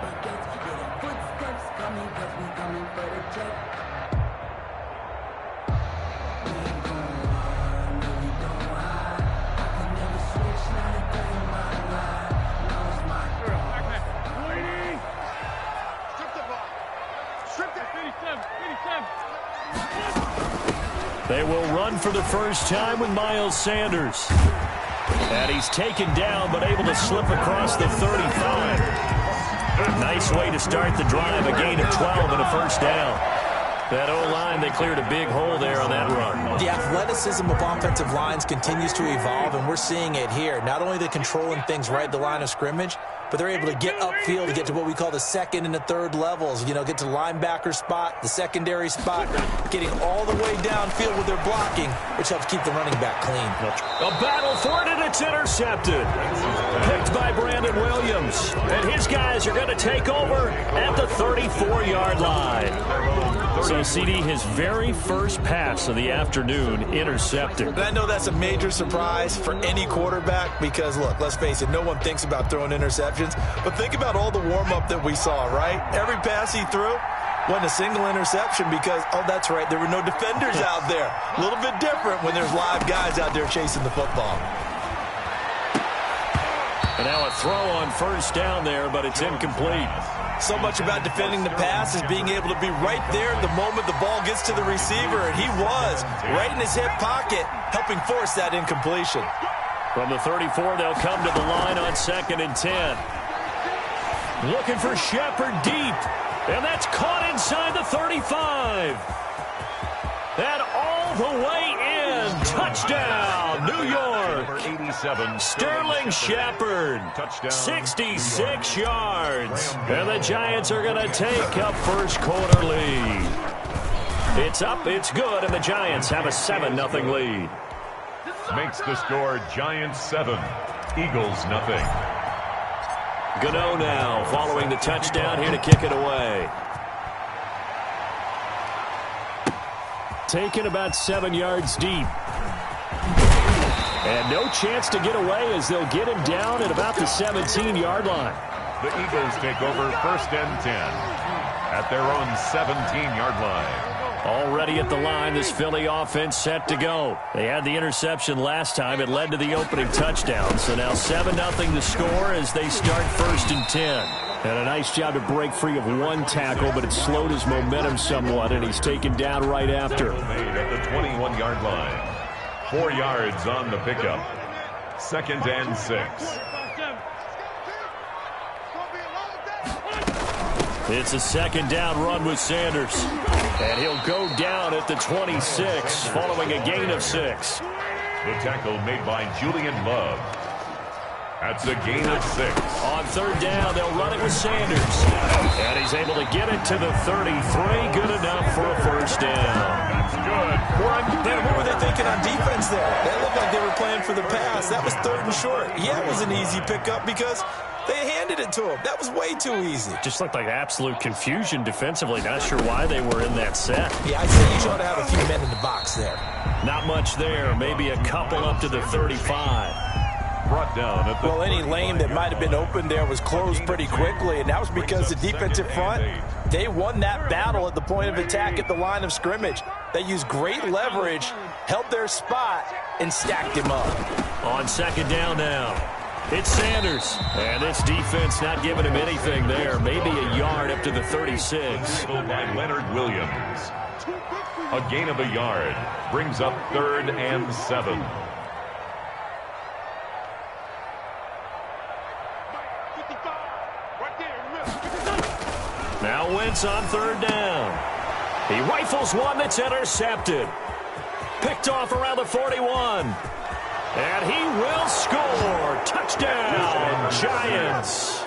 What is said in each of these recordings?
buckets. Hear the footsteps coming, 'cause we coming for the check. We ain't gon' run, no, we don't hide. I can never switch, not a day in my life. Now it's my Strip the ball. Strip that. 87. They will run for the first time with Miles Sanders. And he's taken down, but able to slip across the 35. Nice way to start the drive, a gain of 12 and a first down. That O-line, they cleared a big hole there on that run. The athleticism of offensive lines continues to evolve, and we're seeing it here. Not only they're controlling things right at the line of scrimmage, but they're able to get upfield to get to what we call the second and the third levels. You know, get to the linebacker spot, the secondary spot, getting all the way downfield with their blocking, which helps keep the running back clean. A battle for it, and it's intercepted. Picked by Brandon Williams. And his guys are going to take over at the 34-yard line. So, CD, his very first pass of the afternoon intercepted. And I know that's a major surprise for any quarterback because, look, let's face it, no one thinks about throwing interceptions. But think about all the warm-up that we saw, right? Every pass he threw wasn't a single interception because, oh, that's right, there were no defenders out there. A little bit different when there's live guys out there chasing the football. And now a throw on first down there, but it's incomplete. So much about defending the pass is being able to be right there at the moment the ball gets to the receiver, and he was right in his hip pocket, helping force that incompletion. From the 34, they'll come to the line on 2nd and 10. Looking for Shepard deep, and that's caught inside the 35. And all the way in, touchdown, New York. 87. Sterling Shepard, 66 yards. And the Giants are going to take a first quarter lead. It's up, it's good, and the Giants have a 7-0 lead. Makes the score Giants 7, Eagles nothing. Gano now following the touchdown here to kick it away. Taken about 7 yards deep. And no chance to get away as they'll get him down at about the 17-yard line. The Eagles take over 1st and 10 at their own 17-yard line. Already at the line, this Philly offense set to go. They had the interception last time. It led to the opening touchdown. So now 7-0 the score as they start 1st and 10. And a nice job to break free of one tackle, but it slowed his momentum somewhat, and he's taken down right after. Made at the 21-yard line. 4 yards on the pickup. 2nd and 6. It's a 2nd down run with Sanders. And he'll go down at the 26 following a gain of 6. The tackle made by Julian Love. That's a gain of 6. On 3rd down, they'll run it with Sanders. And he's able to get it to the 33. Good enough for a first down. That's good. What were they thinking on defense there? They looked like they were playing for the pass. That was 3rd and short. Yeah, it was an easy pickup because they handed it to him. That was way too easy. Just looked like absolute confusion defensively. Not sure why they were in that set. Yeah, I'd say you ought to have a few men in the box there. Not much there. Maybe a couple up to the 35. Brought down at the Well, any lane that might have been open there was closed pretty quickly, and that was because the defensive front, they won that battle at the point of attack at the line of scrimmage. They used great leverage, held their spot, and stacked him up. On 2nd down now. It's Sanders. And this defense not giving him anything there. Maybe a yard up to the 36. by Leonard Williams. A gain of a yard brings up 3rd and 7. Now Wentz on 3rd down. He rifles one that's intercepted. Picked off around the 41. And he will score. Touchdown, Giants.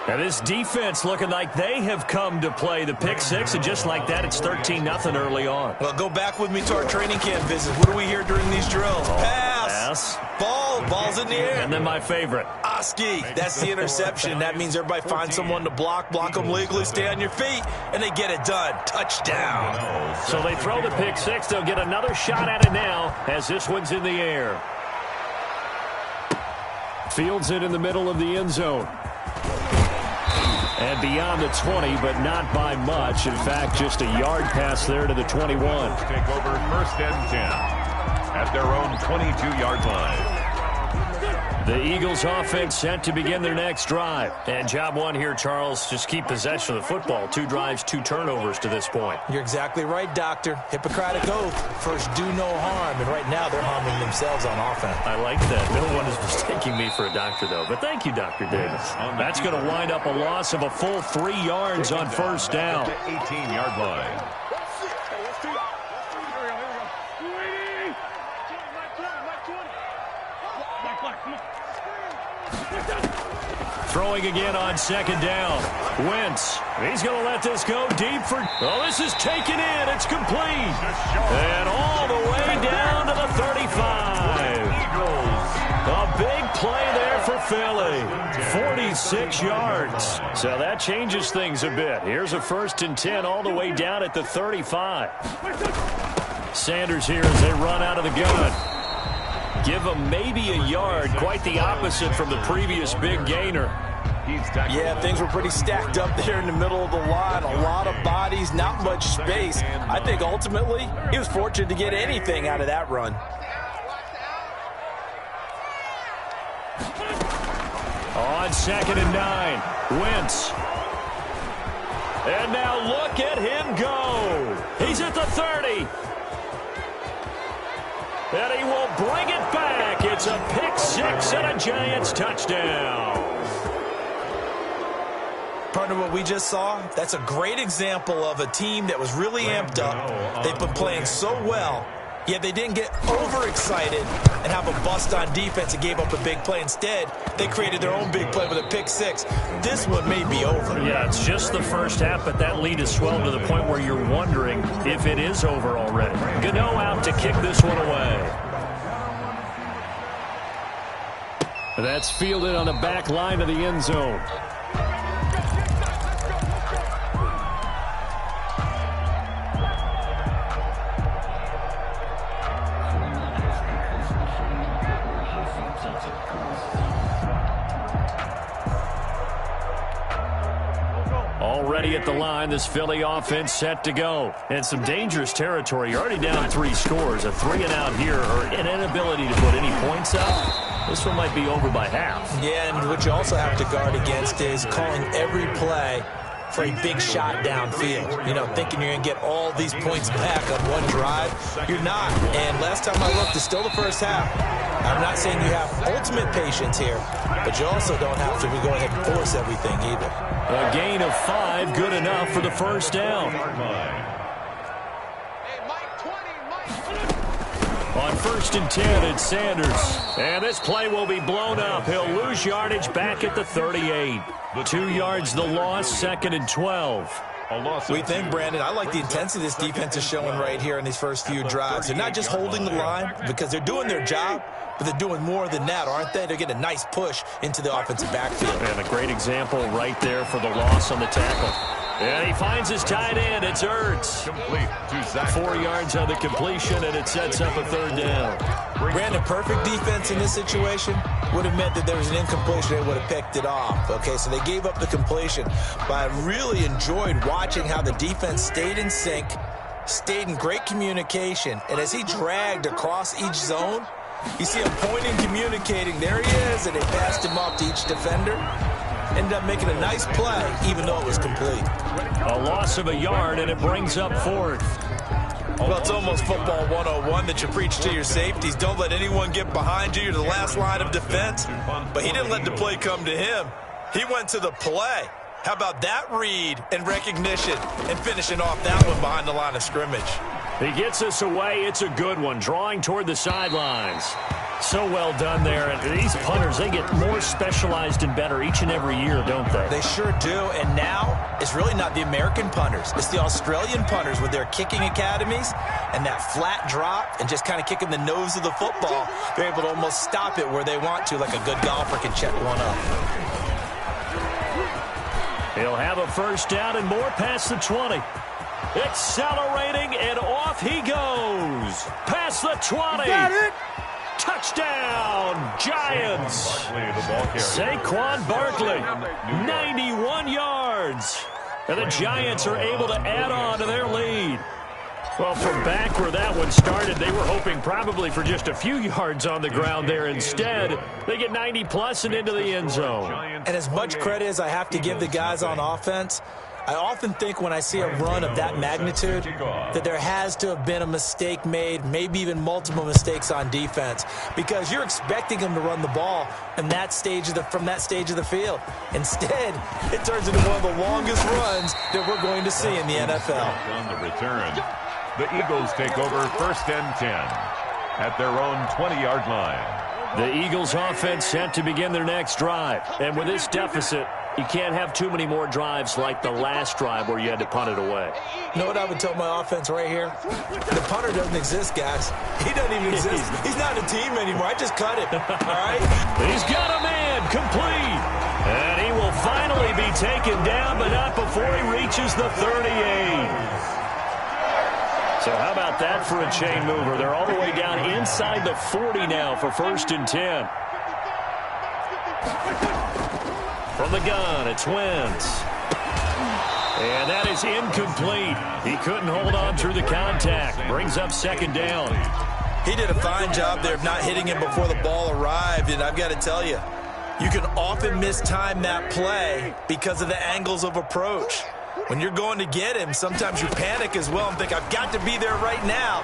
And this defense looking like they have come to play. The pick 6, and just like that, it's 13-0 early on. Well, go back with me to our training camp visits. What do we hear during these drills? Pass. Ball's in the air. And then my favorite. Oski. That's the interception. That means everybody finds someone to block them legally, stay on your feet, and they get it done. Touchdown. So they throw the pick 6. They'll get another shot at it now as this one's in the air. Fields it in the middle of the end zone. And beyond the 20, but not by much. In fact, just a yard pass there to the 21. Take over 1st and 10 at their own 22-yard line. The Eagles offense set to begin their next drive. And job one here, Charles, just keep possession of the football. 2 drives, 2 turnovers to this point. You're exactly right, Doctor. Hippocratic oath. First, do no harm. And right now, they're harming themselves on offense. I like that. No one is mistaking me for a doctor, though. But thank you, Dr. Davis. That's going to wind up a loss of a full 3 yards on first down. 18-yard line. Throwing again on 2nd down. Wentz. He's going to let this go deep for... Oh, this is taken in. It's complete. And all the way down to the 35. A big play there for Philly. 46 yards. So that changes things a bit. Here's a 1st and 10 all the way down at the 35. Sanders here as they run out of the gun. Give him maybe a yard. Quite the opposite from the previous big gainer. Yeah, things were pretty stacked up there in the middle of the line. A lot of bodies, not much space. I think ultimately he was fortunate to get anything out of that run. On 2nd and 9, Wentz. And now look at him go. He's at the 30. And he will bring it back. It's a pick 6 and a Giants touchdown. Partner, what we just saw, that's a great example of a team that was really amped up. They've been playing so well, yet they didn't get overexcited and have a bust on defense and gave up a big play. Instead, they created their own big play with a pick 6. This one may be over. Yeah, it's just the first half, but that lead has swelled to the point where you're wondering if it is over already. Gano out to kick this one away. That's fielded on the back line of the end zone. Already at the line, this Philly offense set to go. And some dangerous territory. You're already down 3 scores. A 3-and-out here, or an inability to put any points up. This one might be over by half. Yeah, and what you also have to guard against is calling every play for a big shot downfield. You know, thinking you're going to get all these points back on one drive. You're not. And last time I looked, it's still the first half. I'm not saying you have ultimate patience here, but you also don't have to go ahead and force everything either. A gain of 5, good enough for the first down. On 1st and 10, it's Sanders. And this play will be blown up. He'll lose yardage back at the 38. 2 yards the loss, 2nd and 12. We think, Brandon, I like the intensity this defense is showing right here in these first few drives. They're not just holding the line because they're doing their job, but they're doing more than that, aren't they? They're getting a nice push into the offensive backfield. And a great example right there for the loss on the tackle. And he finds his tight end. It's Ertz. Complete. 2 sacks. 4 yards on the completion, and it sets up a 3rd down. Brandon, perfect defense in this situation would have meant that there was an incompletion. They would have picked it off. Okay, so they gave up the completion. But I really enjoyed watching how the defense stayed in sync, stayed in great communication. And as he dragged across each zone, you see him pointing, communicating. There he is, and they passed him off to each defender. Ended up making a nice play, even though it was complete. A loss of a yard, and it brings up 4th. Well, it's almost football 101 that you preach to your safeties. Don't let anyone get behind you. You're the last line of defense. But he didn't let the play come to him. He went to the play. How about that read and recognition and finishing off that one behind the line of scrimmage? He gets us away. It's a good one, drawing toward the sidelines. So well done there. And these punters, they get more specialized and better each and every year, don't they? They sure do. And now it's really not the American punters. It's the Australian punters with their kicking academies and that flat drop and just kind of kicking the nose of the football. They're able to almost stop it where they want to, like a good golfer can check one up. He'll have a 1st down and more past the 20. Accelerating, and off he goes. Past the 20. Touchdown, Giants! Saquon Barkley, 91 yards. And the Giants are able to add on to their lead. Well, from back where that one started, they were hoping probably for just a few yards on the ground there. Instead, they get 90-plus and into the end zone. And as much credit as I have to give the guys on offense, I often think when I see a run of that magnitude that there has to have been a mistake made, maybe even multiple mistakes on defense, because you're expecting them to run the ball in that stage from that stage of the field. Instead, it turns into one of the longest runs that we're going to see in the NFL. On the return, the Eagles take over 1st and 10 at their own 20-yard line. The Eagles offense set to begin their next drive. And with this deficit, you can't have too many more drives like the last drive where you had to punt it away. You know what I would tell my offense right here? The punter doesn't exist, guys. He doesn't even exist. He's not a team anymore. I just cut him. All right? He's got a man complete. And he will finally be taken down, but not before he reaches the 38. So how about that for a chain mover? They're all the way down inside the 40 now for 1st and 10. From the gun, it's Wentz. And that is incomplete. He couldn't hold on through the contact. Brings up 2nd down. He did a fine job there of not hitting him before the ball arrived, and I've got to tell you, you can often mistime that play because of the angles of approach. When you're going to get him, sometimes you panic as well and think, I've got to be there right now.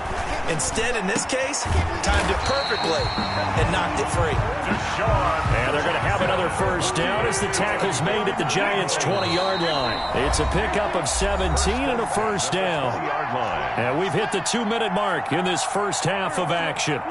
Instead, in this case, timed it perfectly and knocked it free. And they're going to have another 1st down as the tackle's made at the Giants' 20-yard line. It's a pickup of 17 and a 1st down. And we've hit the 2-minute mark in this first half of action.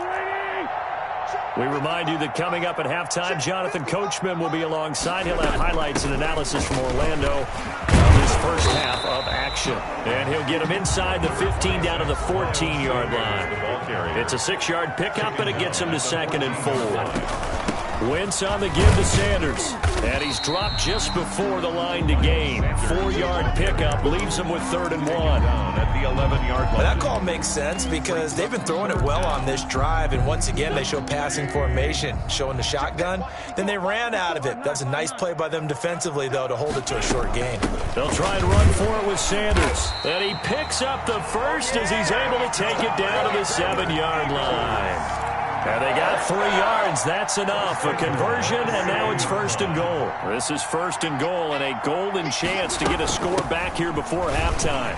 We remind you that coming up at halftime, Jonathan Coachman will be alongside. He'll have highlights and analysis from Orlando of this first half of action. And he'll get him inside the 15 down to the 14-yard line. It's a 6-yard pickup, and it gets him to 2nd and 4. Wentz on the give to Sanders. And he's dropped just before the line to gain. 4-yard pickup leaves him with 3rd and 1. At the 11-yard line. Well, that call makes sense because they've been throwing it well on this drive, and once again they show passing formation, showing the shotgun. Then they ran out of it. That's a nice play by them defensively, though, to hold it to a short gain. They'll try and run for it with Sanders. And he picks up the first as he's able to take it down to the 7-yard line. And they got 3 yards. That's enough. A conversion, and now it's 1st and goal. This is 1st and goal, and a golden chance to get a score back here before halftime.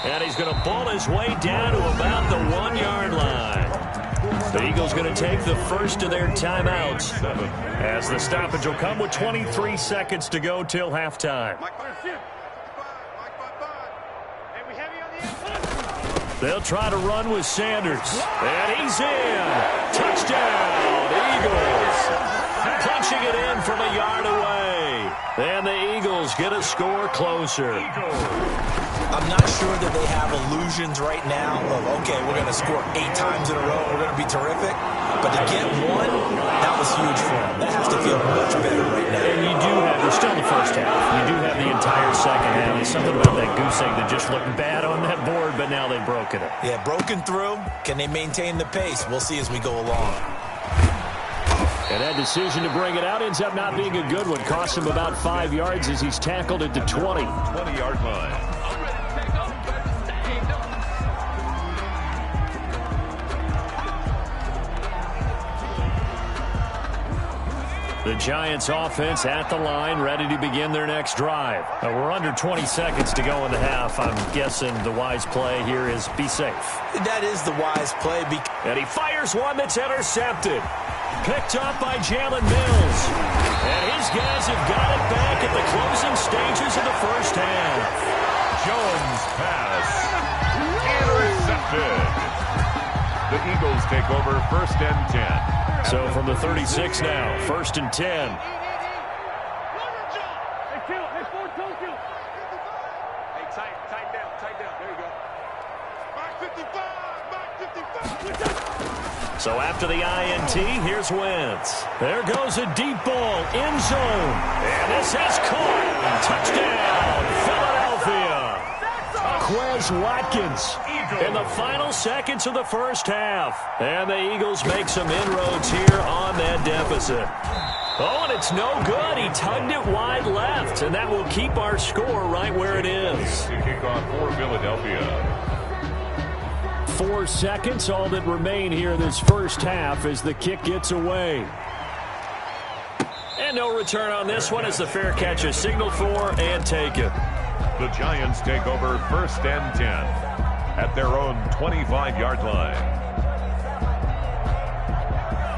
And he's going to ball his way down to about the 1-yard line. The Eagles going to take the first of their timeouts as the stoppage will come with 23 seconds to go till halftime. They'll try to run with Sanders. And he's in. Touchdown, Eagles. Punching it in from a yard away. And the Eagles get a score closer. I'm not sure that they have illusions right now of, okay, we're going to score 8 times in a row. We're going to be terrific. But to get one, that was huge for them. That has to feel much better right now. And you do have, we're still in the first half. You do have the entire second half. There's something about that goose egg that just looked bad on that board, but now they've broken it. Yeah, broken through. Can they maintain the pace? We'll see as we go along. And that decision to bring it out ends up not being a good one. Costs him about 5 yards as he's tackled at the 20. 20-yard line. The Giants offense at the line, ready to begin their next drive. We're under 20 seconds to go in the half. I'm guessing the wise play here is be safe. That is the wise play. And he fires one that's intercepted. Picked up by Jalen Mills. And his guys have got it back at the closing stages of the first half. Jones pass. Intercepted. The Eagles take over 1st and 10. So from the 36 now, 1st and 10. Hey, tighten down. There you go. Back 55. So after the INT, here's Wentz. There goes a deep ball, end zone. And this has caught. Touchdown, Philadelphia. Watkins in the final seconds of the first half. And the Eagles make some inroads here on that deficit. Oh, and it's no good. He tugged it wide left, and that will keep our score right where it is. To kick off for Philadelphia. 4 seconds, all that remain here in this first half as the kick gets away. And no return on this one as the fair catch is signaled for and taken. The Giants take over 1st and 10 at their own 25-yard line.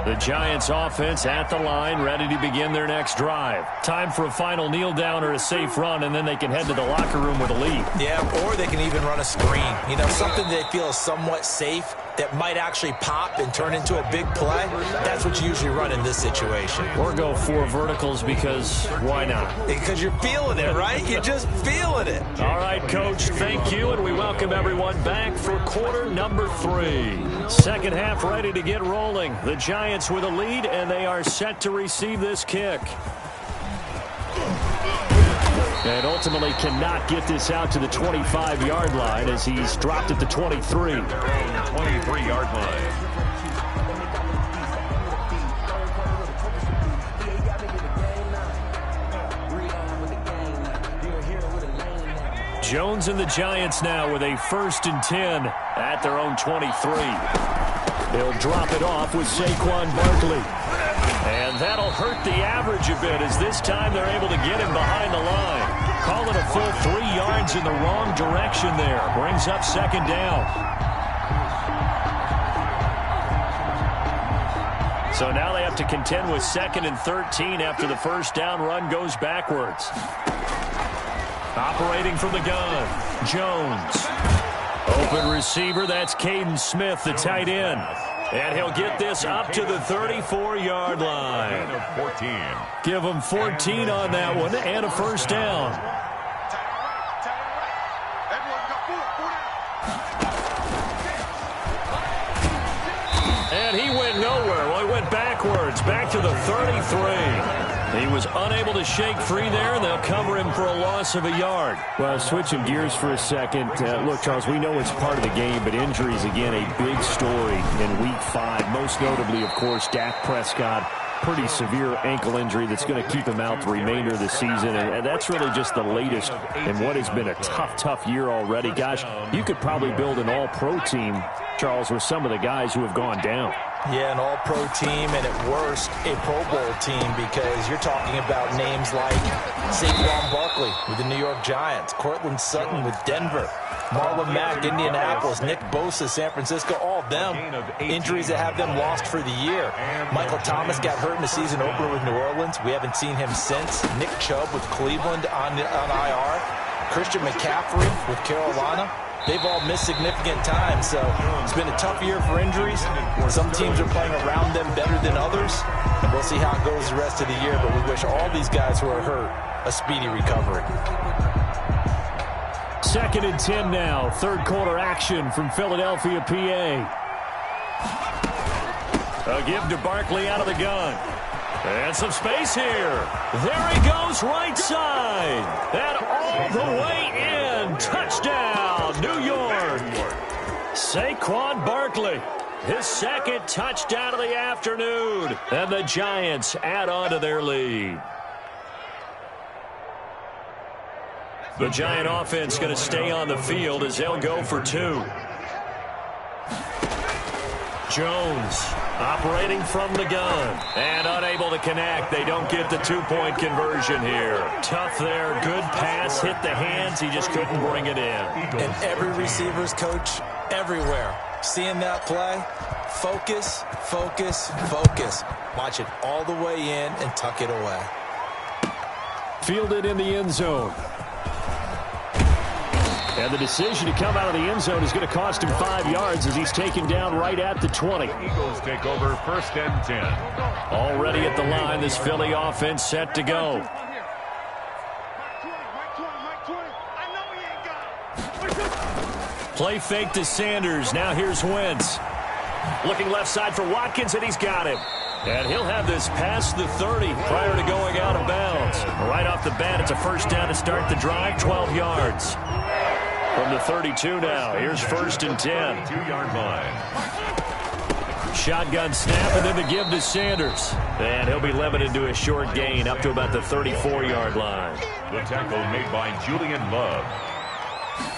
The Giants offense at the line, ready to begin their next drive. Time for a final kneel down or a safe run, and then they can head to the locker room with a lead. Yeah, or they can even run a screen. You know, something they feel is somewhat safe that might actually pop and turn into a big play. That's what you usually run in this situation. Or go 4 verticals because why not? Because you're feeling it, right? You're just feeling it. All right, Coach, thank you, and we welcome everyone back for quarter number 3. Second half ready to get rolling. The Giants with a lead, and they are set to receive this kick. And ultimately cannot get this out to the 25-yard line as he's dropped at the 23. 23-yard line. Jones and the Giants now with a 1st and 10 at their own 23. They'll drop it off with Saquon Barkley. And that'll hurt the average a bit as this time they're able to get him behind the line. Call it a full 3 yards in the wrong direction there. Brings up 2nd down. So now they have to contend with 2nd and 13 after the first down run goes backwards. Operating from the gun, Jones. Open receiver, that's Caden Smith, the tight end. And he'll get this up to the 34-yard line. 14. Give him 14 on that one and a first down. And he went nowhere. Well, he went backwards, back to the 33. He was unable to shake free there, and they'll cover him for a loss of a yard. Well, switching gears for a second. Look, Charles, we know it's part of the game, but injuries, again, a big story in Week 5. Most notably, of course, Dak Prescott. Pretty severe ankle injury that's going to keep him out the remainder of the season. And that's really just the latest in what has been a tough year already. Gosh, you could probably build an all-pro team, Charles, with some of the guys who have gone down. Yeah, an all-pro team, and at worst, a Pro Bowl team, because you're talking about names like Saquon Barkley with the New York Giants, Cortland Sutton with Denver, Marlon Mack, Indianapolis, Nick Bosa, San Francisco, all of them injuries that have them lost for the year. Michael Thomas got hurt in the season opener with New Orleans. We haven't seen him since. Nick Chubb with Cleveland on IR. Christian McCaffrey with Carolina. They've all missed significant time, so it's been a tough year for injuries. Some teams are playing around them better than others, and we'll see how it goes the rest of the year, but we wish all these guys who are hurt a speedy recovery. 2nd and 10 now. 3rd quarter action from Philadelphia, PA. A give to Barkley out of the gun. And some space here. There he goes right side. And all the way in. Touchdown, New York. Saquon Barkley. His 2nd touchdown of the afternoon. And the Giants add on to their lead. The Giant offense going to stay on the field as they'll go for 2. Jones operating from the gun and unable to connect. They don't get the 2-point conversion here. Tough there. Good pass. Hit the hands. He just couldn't bring it in. And every receiver's coach everywhere. Seeing that play, focus, focus, focus. Watch it all the way in and tuck it away. Fielded in the end zone. And the decision to come out of the end zone is going to cost him 5 yards as he's taken down right at the 20. Eagles take over 1st and 10. Already at the line, this Philly offense set to go. Play fake to Sanders. Now here's Wentz. Looking left side for Watkins, and he's got him. And he'll have this past the 30 prior to going out of bounds. Right off the bat, it's a first down to start the drive, 12 yards. From the 32 now, here's 1st and 10. 2-yard line. Shotgun snap, and then the give to Sanders. And he'll be limited to a short gain up to about the 34-yard line. The tackle made by Julian Love.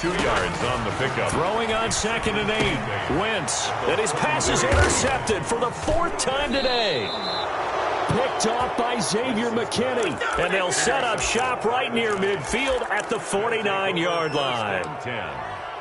2 yards on the pickup. Throwing on 2nd and 8. Wentz. And his pass is intercepted for the 4th time today. Picked off by Xavier McKinney. And they'll set up shop right near midfield at the 49-yard line.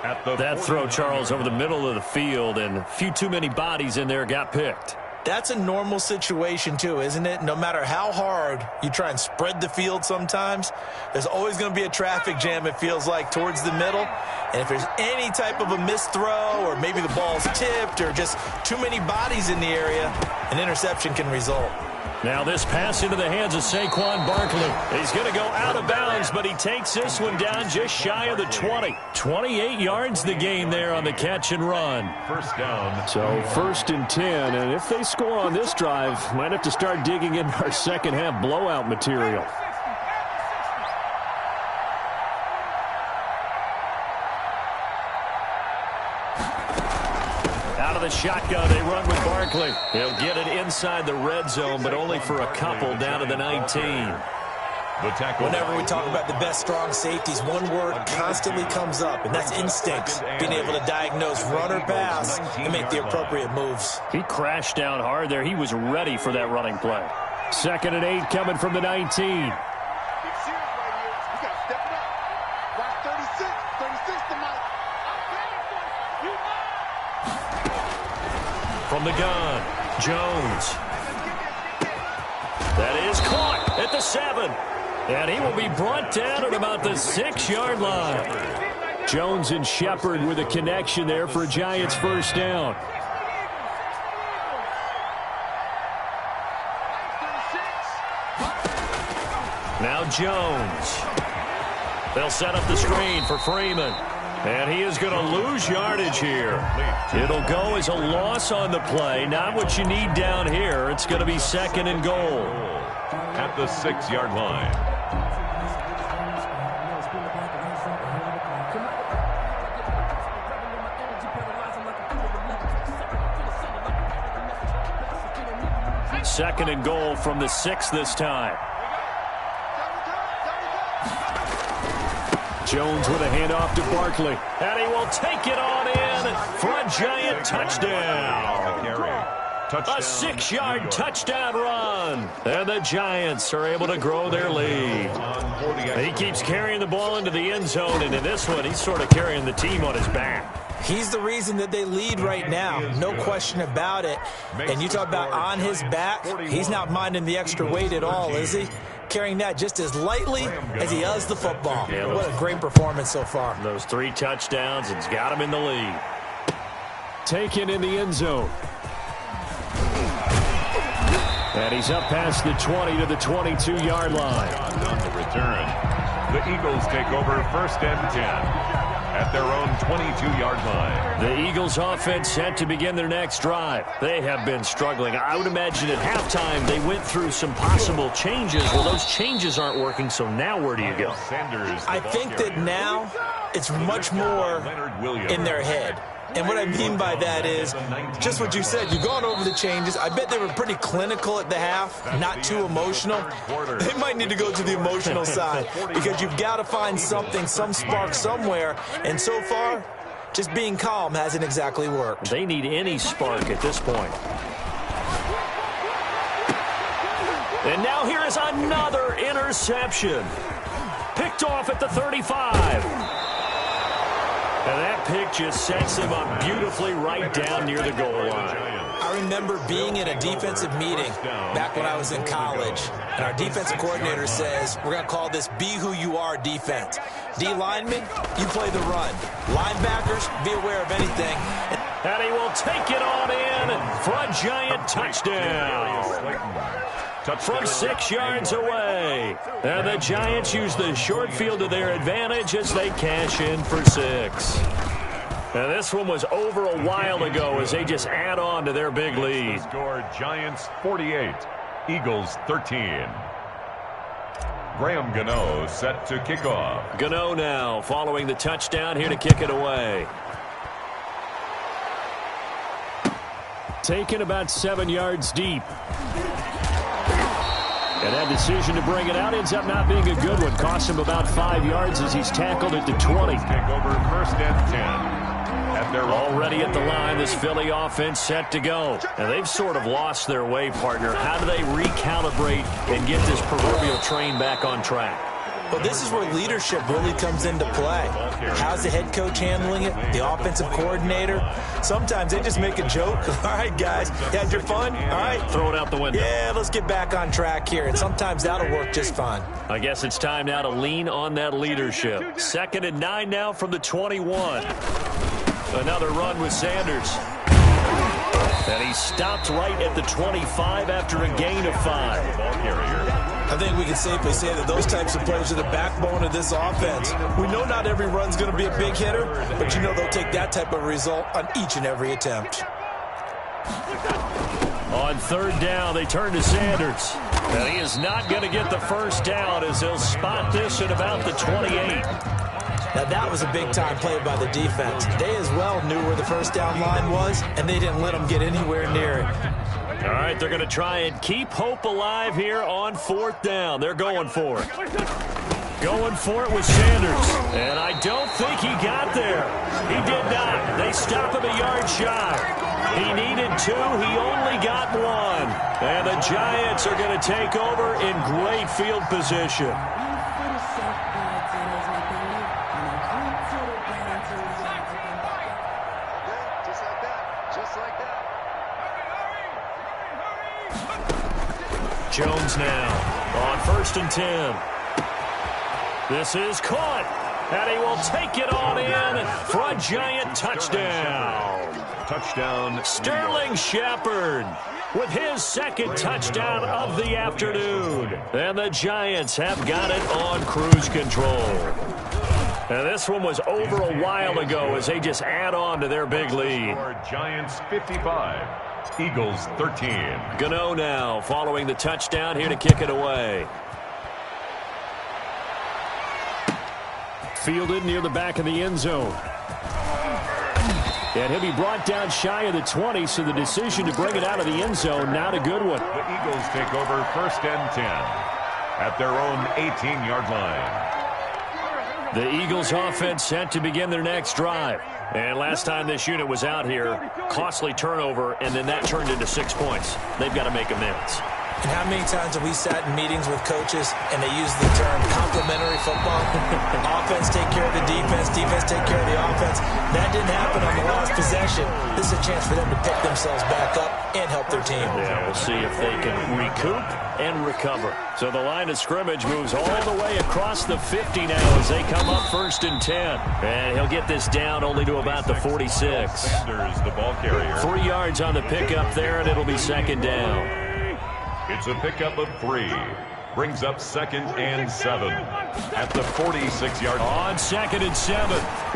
That throw, Charles, over the middle of the field, and a few too many bodies in there got picked. That's a normal situation, too, isn't it? No matter how hard you try and spread the field sometimes, there's always going to be a traffic jam, it feels like, towards the middle. And if there's any type of a missed throw, or maybe the ball's tipped, or just too many bodies in the area, an interception can result. Now this pass into the hands of Saquon Barkley. He's going to go out of bounds, but he takes this one down just shy of the 20. 28 yards the gain there on the catch and run. First down. So 1st and 10, and if they score on this drive, might have to start digging into our second half blowout material. The shotgun, they run with Barkley. He'll get it inside the red zone, but only for a couple down to the 19. Whenever we talk about the best strong safeties, one word constantly comes up, and that's instinct. Being able to diagnose run or pass and make the appropriate moves. He crashed down hard there. He was ready for that running play. 2nd and 8 coming from the 19. From the gun, Jones. That is caught at the 7. And he will be brought down at about the 6-yard line. Jones and Shepard with a connection there for a Giants first down. Now Jones. They'll set up the screen for Freeman. And he is going to lose yardage here. It'll go as a loss on the play. Not what you need down here. It's going to be 2nd and goal. At the 6-yard line. Second and goal from the 6 this time. Jones with a handoff to Barkley. And he will take it on in for a Giant touchdown. A 6-yard touchdown run. And the Giants are able to grow their lead. He keeps carrying the ball into the end zone, and in this one, he's sort of carrying the team on his back. He's the reason that they lead right now. No question about it. And you talk about on his back, he's not minding the extra weight at all, is he? Carrying that just as lightly as he does the football. Yeah, what a great performance so far. Those 3 touchdowns, it's got him in the lead. Taken in the end zone. And he's up past the 20 to the 22-yard line. On the return. The Eagles take over 1st and 10. At their own 22-yard line. The Eagles offense set to begin their next drive. They have been struggling. I would imagine at halftime they went through some possible changes. Well, those changes aren't working, so now where do you go? I think that now it's much more in their head. And what I mean by that is just what you said. You've gone over the changes. I bet they were pretty clinical at the half, not too emotional. They might need to go to the emotional side because you've got to find something, some spark somewhere. And so far, just being calm hasn't exactly worked. They need any spark at this point. And now here is another interception. Picked off at the 35. And that pick just sets him up beautifully right down near the goal line. I remember being in a defensive meeting back when I was in college, and our defensive coordinator says, we're going to call this Be Who You Are defense. D linemen, you play the run. Linebackers, be aware of anything. And he will take it on in for a Giant touchdown. From 6 yards away. And the Giants use the short field to their advantage as they cash in for 6. And this one was over a while ago as they just add on to their big lead. Score Giants 48, Eagles 13. Graham Gano set to kick off. Gano now following the touchdown here to kick it away. Taken about 7 yards deep. And that decision to bring it out ends up not being a good one. Cost him about 5 yards as he's tackled at the 20. Take over first and 10. They're already at the line. This Philly offense set to go. Now they've sort of lost their way, partner. How do they recalibrate and get this proverbial train back on track? Well, this is where leadership really comes into play. How's the head coach handling it? The offensive coordinator? Sometimes they just make a joke. All right, guys, you had your fun? All right. Throw it out the window. Yeah, let's get back on track here. And sometimes that'll work just fine. I guess it's time now to lean on that leadership. 2nd and 9 now from the 21. Another run with Sanders. And he stopped right at the 25 after a gain of 5. ball carrier. I think we can safely say that those types of players are the backbone of this offense. We know not every run's going to be a big hitter, but you know they'll take that type of result on each and every attempt. On 3rd down, they turn to Sanders. And he is not going to get the first down as they'll spot this at about the 28. Now, that was a big-time play by the defense. They as well knew where the first down line was, and they didn't let them get anywhere near it. All right, they're going to try and keep hope alive here on 4th down. They're going for it. Going for it with Sanders. And I don't think he got there. He did not. They stop him a yard shy. He needed 2. He only got 1. And the Giants are going to take over in great field position. Jones now on 1st and 10. This is caught, and he will take it on in for a Giant touchdown. Touchdown. Sterling Shepard with his 2nd touchdown of the afternoon. And the Giants have got it on cruise control. And this one was over a while ago as they just add on to their big lead. Giants 55. Eagles 13. Gano now following the touchdown here to kick it away. Fielded near the back of the end zone. And he'll be brought down shy of the 20, so the decision to bring it out of the end zone, not a good one. The Eagles take over 1st and 10 at their own 18-yard line. The Eagles offense set to begin their next drive. And last time this unit was out here, costly turnover, and then that turned into 6 points. They've got to make amends. And how many times have we sat in meetings with coaches and they use the term complementary football? Offense take care of the defense, defense take care of the offense. That didn't happen on the last possession. This is a chance for them to pick themselves back up and help their team. Yeah, we'll see if they can recoup and recover. So the line of scrimmage moves all the way across the 50 now as they come up 1st and 10. And he'll get this down only to about the 46. Sanders, the ball carrier. 3 yards on the pickup there, and it'll be 2nd down. It's a pickup of 3. Brings up 2nd and 7 at the 46-yard line. On 2nd and 7,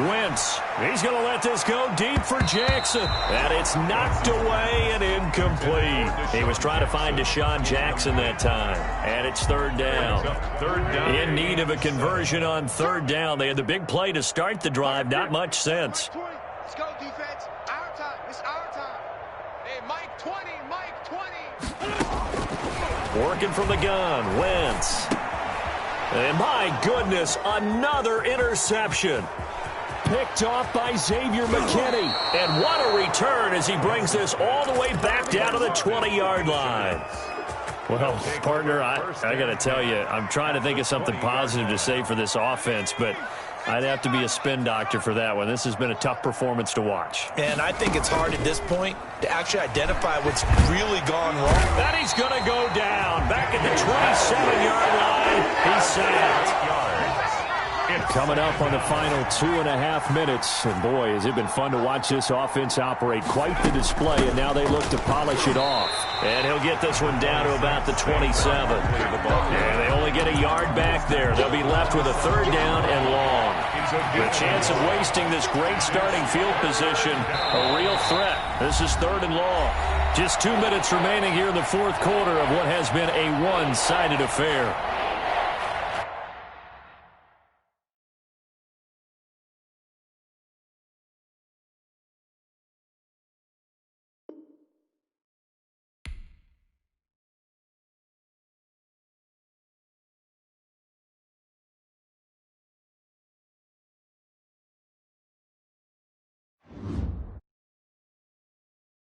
Wentz. He's going to let this go deep for Jackson. And it's knocked away and incomplete. He was trying to find Deshaun Jackson that time. And it's 3rd down. 3rd down. In need of a conversion on 3rd down. They had the big play to start the drive. Not much sense. Let's go, defense. Our time. It's our time. Hey, Mike 20. Mike 20. Working from the gun, Wentz. And my goodness, another interception. Picked off by Xavier McKinney. And what a return as he brings this all the way back down to the 20-yard line. Well, partner, I got to tell you, I'm trying to think of something positive to say for this offense, but I'd have to be a spin doctor for that one. This has been a tough performance to watch. And I think it's hard at this point to actually identify what's really gone wrong. And he's going to go down. Back at the 27-yard line. He's sacked. Coming up on the final 2.5 minutes. And boy, has it been fun to watch this offense operate. Quite the display, and now they look to polish it off. And he'll get this one down to about the 27. And they only get a yard back there. They'll be left with a 3rd down and long. The chance of wasting this great starting field position, a real threat. This is 3rd and long. Just 2 minutes remaining here in the 4th quarter of what has been a one-sided affair.